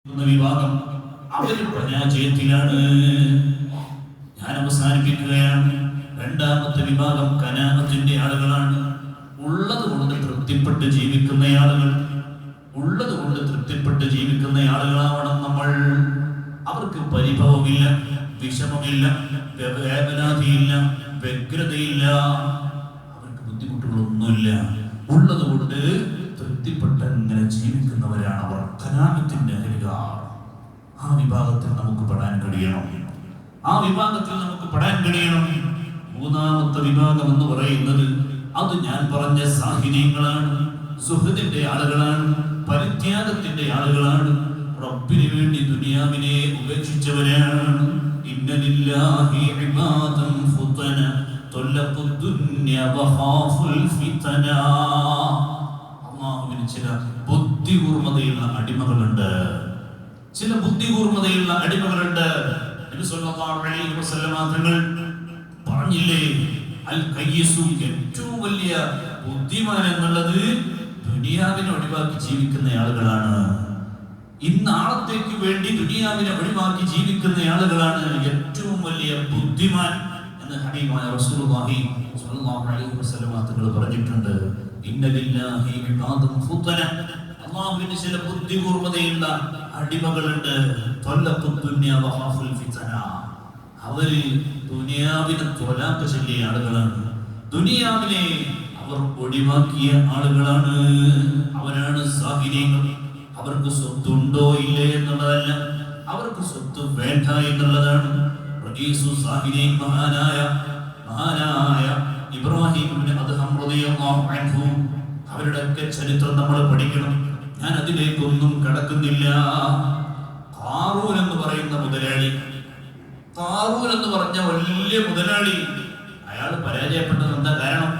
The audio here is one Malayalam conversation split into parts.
വിഭാഗം അവര് പരാജയത്തിലാണ്. ഞാൻ അവസാനിപ്പിക്കുകയാണ്. രണ്ടാമത്തെ വിഭാഗം കനാമത്തിന്റെ ആളുകളാണ്. ഉള്ളത് കൊണ്ട് തൃപ്തിപ്പെട്ട് ജീവിക്കുന്ന ആളുകൾ, ഉള്ളത് കൊണ്ട് തൃപ്തിപ്പെട്ട് ജീവിക്കുന്ന ആളുകളാവണം നമ്മൾ. അവർക്ക് പരിഭവമില്ല, വിഷമമില്ല, വേവനാതിയില്ല, വ്യഗ്രതയില്ല, അവർക്ക് ബുദ്ധിമുട്ടുകളൊന്നുമില്ല. ഉള്ളത് കൊണ്ട് തൃപ്തിപ്പെട്ട് അങ്ങനെ ജീവിക്കുന്നവരാണ് അവർ. ഖനാഅത്തിന്റെ അഹ്ലുകാർ. ആ വിഭാഗത്തിൽ നമുക്ക് പെടാൻ കഴിയണം. ആ വിഭാഗത്തിൽ നമുക്ക് പെടാൻ കഴിയണം. മൂന്നാമത്തെ വിഭാഗം എന്ന് പറയുന്നത് അത് ഞാൻ പറഞ്ഞ സാഹിര്യങ്ങളാണ്, സുഹൃത്തിന്റെ ആളുകളാണ്, പരിത്യാഗത്തിന്റെ ആളുകളാണ്. റബ്ബിന് വേണ്ടി ദുനിയാവിനെ ഉപേക്ഷിച്ചവരാണ്. ഇന്നലില്ലാഹി ഇബാദൻ ഫുതന തുല്ലഖു ദുനിയ വഖാഫുൽ ഫിതന. അല്ലാഹുവിന് ചില ബുദ്ധികൂർമ്മതയുള്ള അടിമകളുണ്ട്, ചില ബുദ്ധികൂർമ്മതയുള്ള അടിമകളുണ്ട്. നബി സല്ലല്ലാഹു അലൈഹി വസല്ലം തങ്ങൾ പറഞ്ഞില്ലേ, അൽ ഖയ്യിസു, ഏറ്റവും വലിയ ബുദ്ധിമാൻ എന്നുള്ളത് ദുനിയാവിനെ ഒഴിവാക്കി ജീവിക്കുന്ന ആളുകളാണ്. ഇന്നാളത്തേക്ക് വേണ്ടി ദുനിയാവിനെ ഒഴിവാക്കി ജീവിക്കുന്ന ആളുകളാണ് ഏറ്റവും വലിയ ബുദ്ധിമാൻ എന്ന് ഹബീബായ റസൂലുള്ളാഹി സ്വല്ലല്ലാഹു അലൈഹി വസല്ലം തങ്ങൾ പറഞ്ഞിട്ടുണ്ട്. ഇന്നലില്ലാഹി ഇബാദൻ ഫുതന, അല്ലാഹുവിന് ചില ബുദ്ധികൂർമ്മതയുള്ള അടിമകളുണ്ട്. ത്വല്ലഖു ദുനിയ വഖാഫുൽ ഫിതന, അവര് ദുനിയാവിനെ ത്വലാഖ് ചൊല്ലിയ ആളുകളാണ്. ദുനിയാവിനെ അവർ ഒഴിവാക്കിയ ആളുകളാണ്. അവരാണ് സാഹിര്യങ്ങൾ. അവർക്ക് സ്വത്തുണ്ടോ ഇല്ലേ എന്നുള്ളതല്ല, അവർക്ക് സ്വത്ത് വേണ്ട എന്നുള്ളതാണ്. മഹാനായ ഇബ്രാഹിം ഇബ്നു അദ്ഹം റളിയല്ലാഹു അൻഹു, അവരുടെയൊക്കെ ചരിത്രം നമ്മൾ പഠിക്കണം. ഞാൻ അതിലേക്കൊന്നും കടക്കുന്നില്ല. ഖാറൂൻ എന്ന് പറയുന്ന മുതലാളി, ഖാറൂൻ എന്ന് പറഞ്ഞ വലിയ മുതലാളി, അയാൾ പരാജയപ്പെട്ടത് എന്താ കാരണം?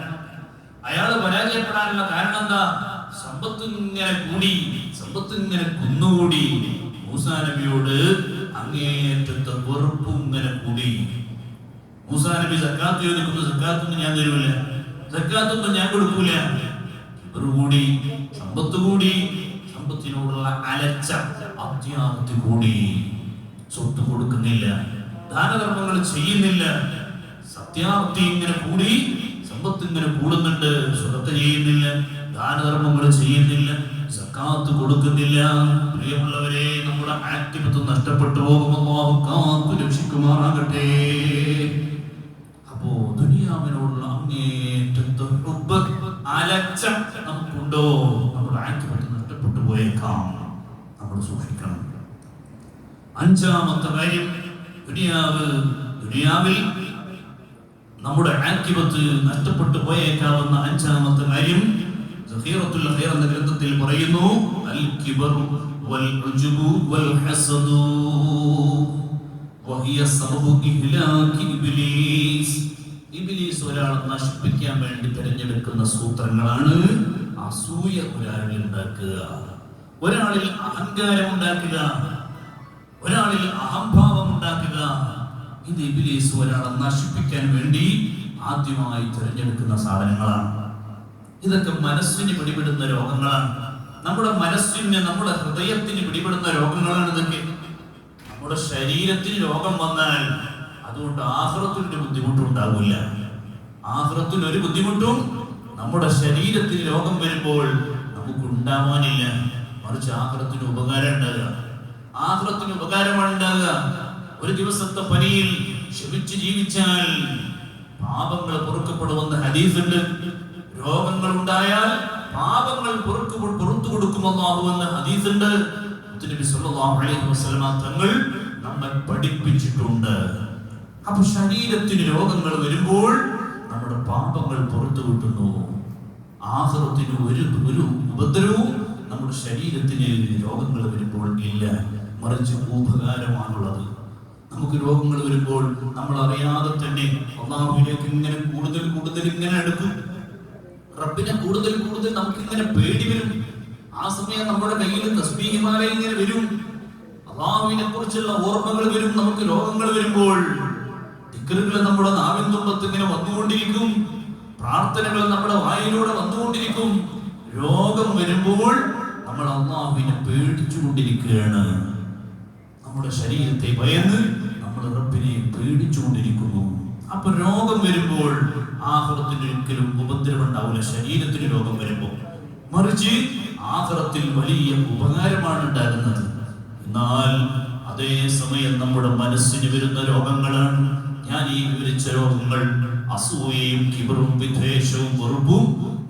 അയാൾ പരാജയപ്പെടാനുള്ള കാരണം എന്താ? സമ്പത്ത് ഇങ്ങനെ കൂടി, സമ്പത്ത് ഇങ്ങനെ കുന്നുകൂടി. മൂസാ നബിയോട് അങ്ങേയറ്റത്തെ വെറുപ്പും ഇങ്ങനെ കൂടി. മൂസാ നബി സക്കാത്ത് ചോദിക്കുന്നു, സക്കാത്തൊന്നും ഞാൻ തരൂല, സക്കാത്തൊന്നും ഞാൻ കൊടുക്കൂല. ഇവർ കൂടി, സമ്പത്ത് കൂടി, സമ്പത്തിനോടുള്ള അലച്ച അത്യാർത്തി കൂടി. സ്വത്ത് കൊടുക്കുന്നില്ല, ദാനധർമ്മങ്ങൾ ചെയ്യുന്നില്ല, സത്യാർത്തി ഇങ്ങനെ കൂടി, സമ്പത്ത് ഇങ്ങനെ കൂടുന്നുണ്ട്, സ്വതത്ത് ചെയ്യുന്നില്ല, ദാനധർമ്മങ്ങൾ ചെയ്യുന്നില്ല, സക്കാത്ത് കൊടുക്കുന്നില്ല. പ്രിയമുള്ളവരെ, നമ്മുടെ ആക്ടിവിറ്റി നഷ്ടപ്പെട്ടു പോകും. അല്ലാഹു കാത്തു രക്ഷിക്കുമാറാകട്ടെ. അപ്പോ ദുനിയാവിനോടുള്ള അങ്ങേറ്റത്തെ ഹുബ്ബ്, അലക്ഷം നമുക്കുണ്ടോ? നമ്മുടെ ആക്ടിവിറ്റി നഷ്ടപ്പെട്ടു പോയേക്കാം. നമ്മൾ സൂക്ഷിക്കണം. അഞ്ചാമത്തെ കാര്യം, ദുനിയാവിൽ നമ്മുടെ ആക്ടിവിറ്റി നഷ്ടപ്പെട്ടു പോയേക്കാവുന്ന അഞ്ചാമത്തെ കാര്യം, സഖീറത്തുൽ ഖൈർ എന്ന ഗ്രന്ഥത്തിൽ പറയുന്നു, അൽ കിബറു വൽ ഉജ്ബു വൽ ഹസദു വഹിയ സബബു ഇഹ്ലാകി ഇബ്ലീസ്. ഇബ്ലീസ് ഒരാളെ നശിപ്പിക്കാൻ വേണ്ടി തിരഞ്ഞെടുക്കുന്ന സൂത്രങ്ങളാണ് അസൂയ ഒരാളിൽ ഉണ്ടാക്കുക, ഒരാളിൽ അഹങ്കാരം ഉണ്ടാക്കുക, ഒരാളിൽ അഹംഭാവം ഉണ്ടാക്കുക. ഇത് ഇബ്ലീസ് ഒരാളെ നശിപ്പിക്കാൻ വേണ്ടി ആദ്യമായി തിരഞ്ഞെടുക്കുന്ന സാധനങ്ങളാണ്. ഇതൊക്കെ മനസ്സിന് പിടിപെടുന്ന രോഗങ്ങളാണ്. നമ്മുടെ മനസ്സിന്, നമ്മുടെ ഹൃദയത്തിന് പിടിപെടുന്ന രോഗങ്ങളാണ് ഇതൊക്കെ. നമ്മുടെ ശരീരത്തിന് രോഗം വന്നാൽ അതുകൊണ്ട് ആഖിറത്തിൽ ബുദ്ധിമുട്ടുണ്ടാകില്ല. ആഖിറത്തിൽ ഒരു ബുദ്ധിമുട്ടും നമ്മുടെ ശരീരത്തിന് രോഗം വരുമ്പോൾ നമുക്ക് ഉണ്ടാവാനില്ല. മറിച്ച് ആഖിറത്തിന് ഉപകാരം ഉണ്ടാകുക, ആഖിറത്തിന് ഉപകാരമാണ് ഉണ്ടാകുക. ഒരു ദിവസത്തെ പനിയിൽ ക്ഷമിച്ച് ജീവിച്ചാൽ പാപങ്ങൾ പൊറുക്കപ്പെടുമെന്ന് ഹദീസുണ്ട്. രോഗങ്ങൾ ഉണ്ടായാൽ പാപങ്ങൾ പുറത്തു കൊടുക്കുമെന്ന് അല്ലാഹുവെന്ന ഹദീസുണ്ട്. നബി സല്ലല്ലാഹു അലൈഹി വസല്ലം തങ്ങൾ നമ്മെ പഠിപ്പിച്ചിട്ടുണ്ട്. അപ്പൊ ശരീരത്തിന് രോഗങ്ങൾ വരുമ്പോൾ നമ്മുടെ പാപങ്ങൾ പുറത്തു കിട്ടുന്നു. ആഖിറത്തിന് ഒരു ഉപദ്രവവും നമ്മുടെ ശരീരത്തിന് രോഗങ്ങൾ വരുമ്പോൾ ഇല്ല, മറിച്ച് ഉപകാരമാണുള്ളത്. നമുക്ക് രോഗങ്ങൾ വരുമ്പോൾ നമ്മൾ അറിയാതെ തന്നെ അല്ലാഹുവിലേക്ക് ഇങ്ങനെ കൂടുതൽ ഇങ്ങനെ അടുക്കും. റബ്ബിനെ കൂടുതൽ നമുക്ക് ഇങ്ങനെ പേടി വരും. ആ സമയം നമ്മുടെ കയ്യിൽ തസ്ബീഹ് മാല ഇങ്ങനെ വരും, അല്ലാഹുവിനെ കുറിച്ചുള്ള ഓർമ്മകൾ വരും. നമുക്ക് രോഗങ്ങൾ വരുമ്പോൾ ദിക്റുകൾ നമ്മുടെ നാവിൻ തുമ്പത്ത് ഇങ്ങനെ വന്നുകൊണ്ടിരിക്കും, പ്രാർത്ഥനകൾ നമ്മുടെ വായിലൂടെ വന്നുകൊണ്ടിരിക്കും. രോഗം വരുമ്പോൾ നമ്മൾ അല്ലാഹുവിനെ പേടിച്ചുകൊണ്ടിരിക്കുകയാണ്. നമ്മുടെ ശരീരത്തെ ഭയന്ന് നമ്മൾ റബ്ബിനെ പേടിച്ചുകൊണ്ടിരിക്കുന്നു. അപ്പൊ രോഗം വരുമ്പോൾ ആഖിറത്തിൽ ഒരിക്കലും ഉപദ്രവം ഉണ്ടാവില്ല. ശരീരത്തിന് രോഗം വരുമ്പോൾ മറിച്ച് ആഖിറത്തിൽ വലിയ ഉപകാരമാണ് ഉണ്ടാകുന്നത്. എന്നാൽ അതേ സമയം നമ്മുടെ മനസ്സിന് വരുന്ന രോഗങ്ങളാണ് ഞാൻ ഈ വിവരിച്ച രോഗങ്ങൾ. അസൂയയും കിബറും വിദ്വേഷവും വെറുപ്പും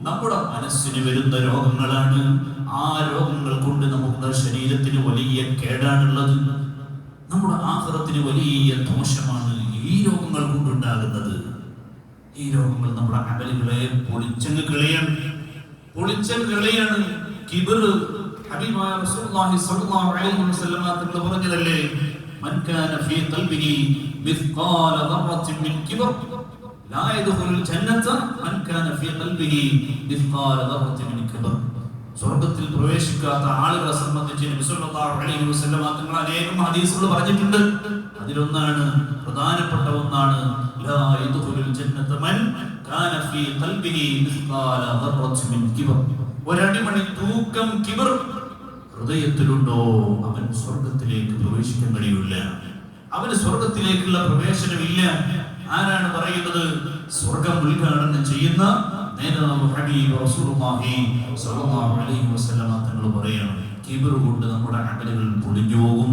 നമ്മുടെ മനസ്സിന് വരുന്ന രോഗങ്ങളാണ്. ആ രോഗങ്ങൾ കൊണ്ട് നമ്മുടെ ശരീരത്തിന് വലിയ കേടാണുള്ളത്. നമ്മുടെ ആഖിറത്തിന് വലിയ ദോഷമാണ് ഈ രോഗങ്ങൾ കൊണ്ടുണ്ടാകുന്നത്. ഈ രോഗങ്ങൾ നമ്മുടെ അമലുകളെ പൊളിച്ചങ്ങ് കളയാണ്. കിബർ ഹബീബായ റസൂലുള്ളാഹി സ്വല്ലല്ലാഹു അലൈഹി വസല്ലം തങ്ങൾ പറഞ്ഞതല്ലേ, മൻ കാന ഫീ ഖൽബിഹി മിസ്ഖാല ദററത്തിൻ മിൻ കിബർ ലാ യദ്ഖുലുൽ ജന്നത മൻ കാന ഫീ ഖൽബിഹി മിസ്ഖാല ദററത്തിൻ മിൻ കിബർ. സ്വർഗ്ഗത്തിൽ പ്രവേശിക്കാത്ത ആളുകളെ സംബന്ധിച്ച് നബി സല്ലല്ലാഹു അലൈഹി വസല്ലം തങ്ങൾ അനേകം ഹദീസുകൾ പറഞ്ഞിട്ടുണ്ട്. അതിലൊന്നാണ്, പ്രധാനപ്പെട്ട ഒന്നാണ്, ലാ യദ്ഖുലുൽ ജന്നത മൻ കാന ഫീ ഖൽബിഹി മിസ്ഖാല ദററത്തിൻ മിൻ കിബർ. ഒരടിമണി തൂക്കം കിബർ ഹൃദയത്തിലുണ്ടോ അവൻ സ്വർഗത്തിലേക്ക് പ്രവേശിക്കാൻ കഴിയില്ല. അവന് സ്വർഗത്തിലേക്കുള്ള പ്രവേശനമില്ല. ആരാണ് പറയുന്നത്? സ്വർഗം ഉദ്ഘാടനം ചെയ്യുന്ന നേതാവ് ഹബീബ് റസൂലുള്ളാഹി സ്വല്ലല്ലാഹു അലൈഹി വസല്ലം തങ്ങൾ പറയാണ്, കിബർ കൊണ്ട് നമ്മുടെ അമലുകൾ പൊളിഞ്ഞു പോകും.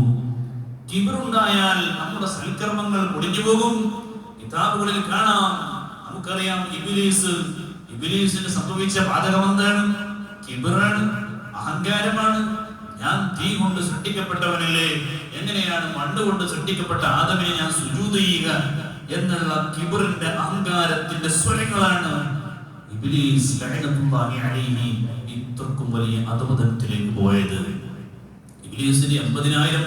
കിബർ ഉണ്ടായാൽ നമ്മുടെ സൽക്കർമ്മങ്ങൾ പൊളിഞ്ഞു പോകും. കിതാബുകളിൽ കാണാം, നമുക്കറിയാം, ഇബ്ലീസിന് സംഭവിച്ച പാതകം എന്താണ്? കിബറാണ്, അഹങ്കാരമാണ്. ഞാൻ തീ കൊണ്ട് സൃഷ്ടിക്കപ്പെട്ടവനല്ലേ, എങ്ങനെയാണ് മണ്ണ് കൊണ്ട് സൃഷ്ടിക്കപ്പെട്ട ആദമിനെ ഞാൻ സുജൂദ് ചെയ്യുക എന്നുള്ള കിബറിന്റെ അഹങ്കാരത്തിന്റെ സ്വരങ്ങളാണ് ഇബ്ലീസ് ലഅനത്തുല്ലാഹി അലൈഹി ഇത്രക്കും വലിയ അധപതനത്തിലേക്ക് പോയത്. ഇബ്ലീസിന് 80,000